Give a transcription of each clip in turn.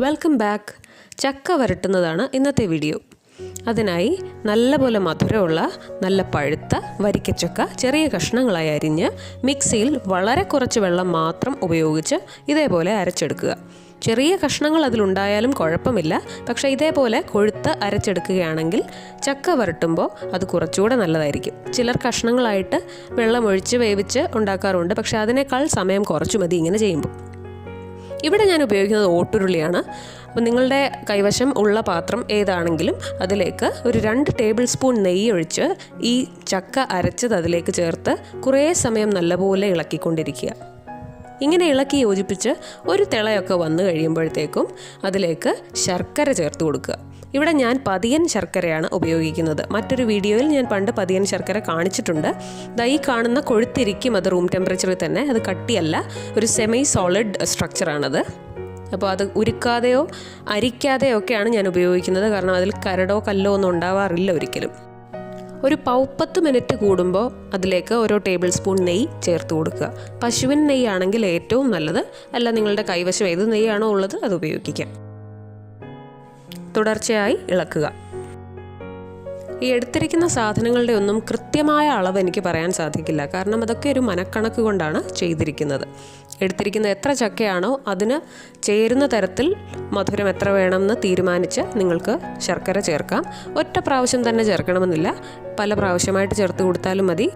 Welcome back. ചക്ക വരട്ടുന്നതാണ് ഇന്നത്തെ video. അതിനായി നല്ലപോലെ മധുരമുള്ള നല്ല പഴുത്ത വരിക്കച്ചക്ക ചെറിയ കഷ്ണങ്ങളായി അരിഞ്ഞ് മിക്സിയിൽ വളരെ കുറച്ച് വെള്ളം മാത്രം ഉപയോഗിച്ച് ഇതേപോലെ അരച്ചെടുക്കുക. ചെറിയ കഷ്ണങ്ങൾ അതിലുണ്ടായാലും കുഴപ്പമില്ല, പക്ഷേ ഇതേപോലെ കൊഴുത്ത് അരച്ചെടുക്കുകയാണെങ്കിൽ ചക്ക വരട്ടുമ്പോൾ അത് കുറച്ചുകൂടെ നല്ലതായിരിക്കും. ചിലർ കഷ്ണങ്ങളായിട്ട് വെള്ളമൊഴിച്ച് വേവിച്ച് ഉണ്ടാക്കാറുണ്ട്, പക്ഷേ അതിനേക്കാൾ സമയം കുറച്ചു മതി ഇങ്ങനെ ചെയ്യുമ്പോൾ. ഇവിടെ ഞാൻ ഉപയോഗിക്കുന്നത് ഓട്ടുരുളിയാണ്. അപ്പോൾ നിങ്ങളുടെ കൈവശം ഉള്ള പാത്രം ഏതാണെങ്കിലും അതിലേക്ക് ഒരു 2 ടേബിൾ സ്പൂൺ നെയ്യ് ഒഴിച്ച് ഈ ചക്ക അരച്ചത് അതിലേക്ക് ചേർത്ത് കുറേ സമയം നല്ലപോലെ ഇളക്കിക്കൊണ്ടിരിക്കുക. ഇങ്ങനെ ഇളക്കി യോജിപ്പിച്ച് ഒരു തിളയൊക്കെ വന്നു കഴിയുമ്പോഴത്തേക്കും അതിലേക്ക് ശർക്കര ചേർത്ത് കൊടുക്കുക. ഇവിടെ ഞാൻ പതിയൻ ശർക്കരയാണ് ഉപയോഗിക്കുന്നത്. മറ്റൊരു വീഡിയോയിൽ ഞാൻ പണ്ട് പതിയൻ ശർക്കര കാണിച്ചിട്ടുണ്ട്. ഈ കാണുന്ന കൊഴുത്തിരിക്കും, അത് റൂം ടെമ്പറേച്ചറിൽ തന്നെ, അത് കട്ടിയല്ല, ഒരു സെമി സോളിഡ് സ്ട്രക്ചറാണത്. അപ്പോൾ അത് ഉരുക്കാതെയോ അരിക്കാതെയോ ഒക്കെയാണ് ഞാൻ ഉപയോഗിക്കുന്നത്, കാരണം അതിൽ കരടോ കല്ലോ ഒന്നും ഉണ്ടാവാറില്ല ഒരിക്കലും. ഒരു 10 മിനിറ്റ് കൂടുമ്പോൾ അതിലേക്ക് ഓരോ ടേബിൾ സ്പൂൺ നെയ്യ് ചേർത്ത് കൊടുക്കുക. പശുവിൻ നെയ്യാണെങ്കിൽ ഏറ്റവും നല്ലത്, അല്ല നിങ്ങളുടെ കൈവശം ഏത് നെയ്യാണോ ഉള്ളത് അത് ഉപയോഗിക്കാം. തുടർച്ചയായി ഇളക്കുക. ഈ എടുത്തിരിക്കുന്ന സാധനങ്ങളുടെ ഒന്നും കൃത്യമായ അളവ് എനിക്ക് പറയാൻ സാധിക്കില്ല, കാരണം അതൊക്കെ ഒരു മനക്കണക്ക് കൊണ്ടാണ് ചെയ്തിരിക്കുന്നത്. എടുത്തിരിക്കുന്ന എത്ര ചക്കയാണോ അതിന് ചേരുന്ന തരത്തിൽ മധുരം എത്ര വേണമെന്ന് തീരുമാനിച്ച് നിങ്ങൾക്ക് ശർക്കര ചേർക്കാം. ഒറ്റ പ്രാവശ്യം തന്നെ ചേർക്കണമെന്നില്ല, പല പ്രാവശ്യമായിട്ട് ചേർത്ത് കൊടുത്താലും മതി.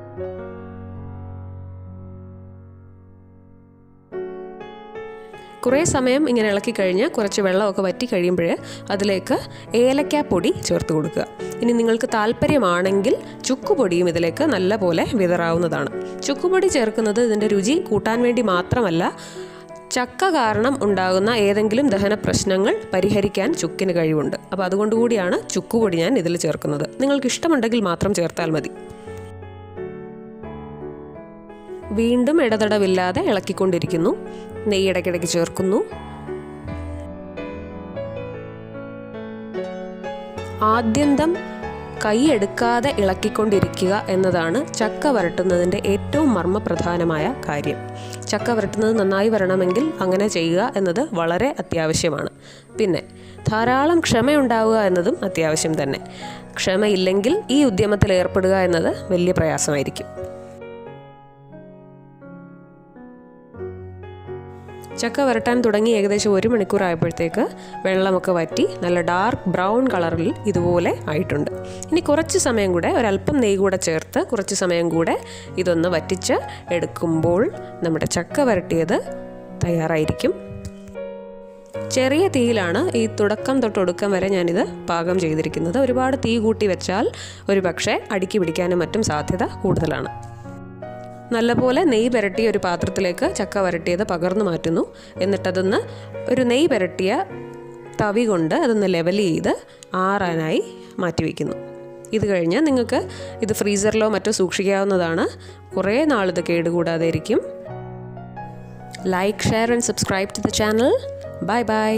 കുറേ സമയം ഇങ്ങനെ ഇളക്കി കഴിഞ്ഞ് കുറച്ച് വെള്ളമൊക്കെ വറ്റി കഴിയുമ്പോൾ അതിലേക്ക് ഏലക്കാപ്പൊടി ചേർത്ത് കൊടുക്കുക. ഇനി നിങ്ങൾക്ക് താല്പര്യമാണെങ്കിൽ ചുക്കുപൊടിയും ഇതിലേക്ക് നല്ല പോലെ വിതറാവുന്നതാണ്. ചുക്കുപൊടി ചേർക്കുന്നത് ഇതിൻ്റെ രുചി കൂട്ടാൻ വേണ്ടി മാത്രമല്ല, ചക്ക കാരണം ഉണ്ടാകുന്ന ഏതെങ്കിലും ദഹന പ്രശ്നങ്ങൾ പരിഹരിക്കാൻ ചുക്കിന് കഴിവുണ്ട്. അപ്പോൾ അതുകൊണ്ടുകൂടിയാണ് ചുക്കുപൊടി ഞാൻ ഇതിൽ ചേർക്കുന്നത്. നിങ്ങൾക്ക് ഇഷ്ടമുണ്ടെങ്കിൽ മാത്രം ചേർത്താൽ മതി. വീണ്ടും ഇടതടവില്ലാതെ ഇളക്കിക്കൊണ്ടിരിക്കുന്നു. നെയ്യ് ഇടയ്ക്കിടയ്ക്ക് ചേർക്കുന്നു. ആദ്യന്തം കൈയെടുക്കാതെ ഇളക്കിക്കൊണ്ടിരിക്കുക എന്നതാണ് ചക്ക വരട്ടുന്നതിൻ്റെ ഏറ്റവും മർമ്മപ്രധാനമായ കാര്യം. ചക്ക വരട്ടുന്നത് നന്നായി വരണമെങ്കിൽ അങ്ങനെ ചെയ്യുക എന്നത് വളരെ അത്യാവശ്യമാണ്. പിന്നെ ധാരാളം ക്ഷമയുണ്ടാവുക എന്നതും അത്യാവശ്യം തന്നെ. ക്ഷമയില്ലെങ്കിൽ ഈ ഉദ്യമത്തിൽ ഏർപ്പെടുക എന്നത് വലിയ പ്രയാസമായിരിക്കും. ചക്ക വരട്ടാൻ തുടങ്ങി ഏകദേശം 1 മണിക്കൂർ ആയപ്പോഴത്തേക്ക് വെള്ളമൊക്കെ വറ്റി നല്ല ഡാർക്ക് ബ്രൗൺ കളറിൽ ഇതുപോലെ ആയിട്ടുണ്ട്. ഇനി കുറച്ച് സമയം കൂടെ, ഒരല്പം നെയ്യ് കൂടെ ചേർത്ത് കുറച്ച് സമയം കൂടെ ഇതൊന്ന് വറ്റിച്ച് എടുക്കുമ്പോൾ നമ്മുടെ ചക്ക വരട്ടിയത് തയ്യാറായിരിക്കും. ചെറിയ തീയിലാണ് ഈ തുടക്കം തൊട്ടൊടുക്കം വരെ ഞാനിത് പാകം ചെയ്തിരിക്കുന്നത്. ഒരുപാട് തീ കൂട്ടി വെച്ചാൽ ഒരു പക്ഷേ അടുക്കി പിടിക്കാനും മറ്റും സാധ്യത കൂടുതലാണ്. നല്ലപോലെ നെയ്യ് പുരട്ടിയ ഒരു പാത്രത്തിലേക്ക് ചക്ക വരട്ടിയത് പകർന്നു മാറ്റുന്നു. എന്നിട്ടതൊന്ന് ഒരു നെയ്യ് പുരട്ടിയ തവി കൊണ്ട് അതൊന്ന് ലെവൽ ചെയ്ത് ആറാനായി മാറ്റിവെക്കുന്നു. ഇത് കഴിഞ്ഞ് നിങ്ങൾക്ക് ഇത് ഫ്രീസറിലോ മറ്റോ സൂക്ഷിക്കാവുന്നതാണ്. കുറേ നാളിത് കേടുകൂടാതെ ഇരിക്കും. Like, share and subscribe to the channel. Bye by.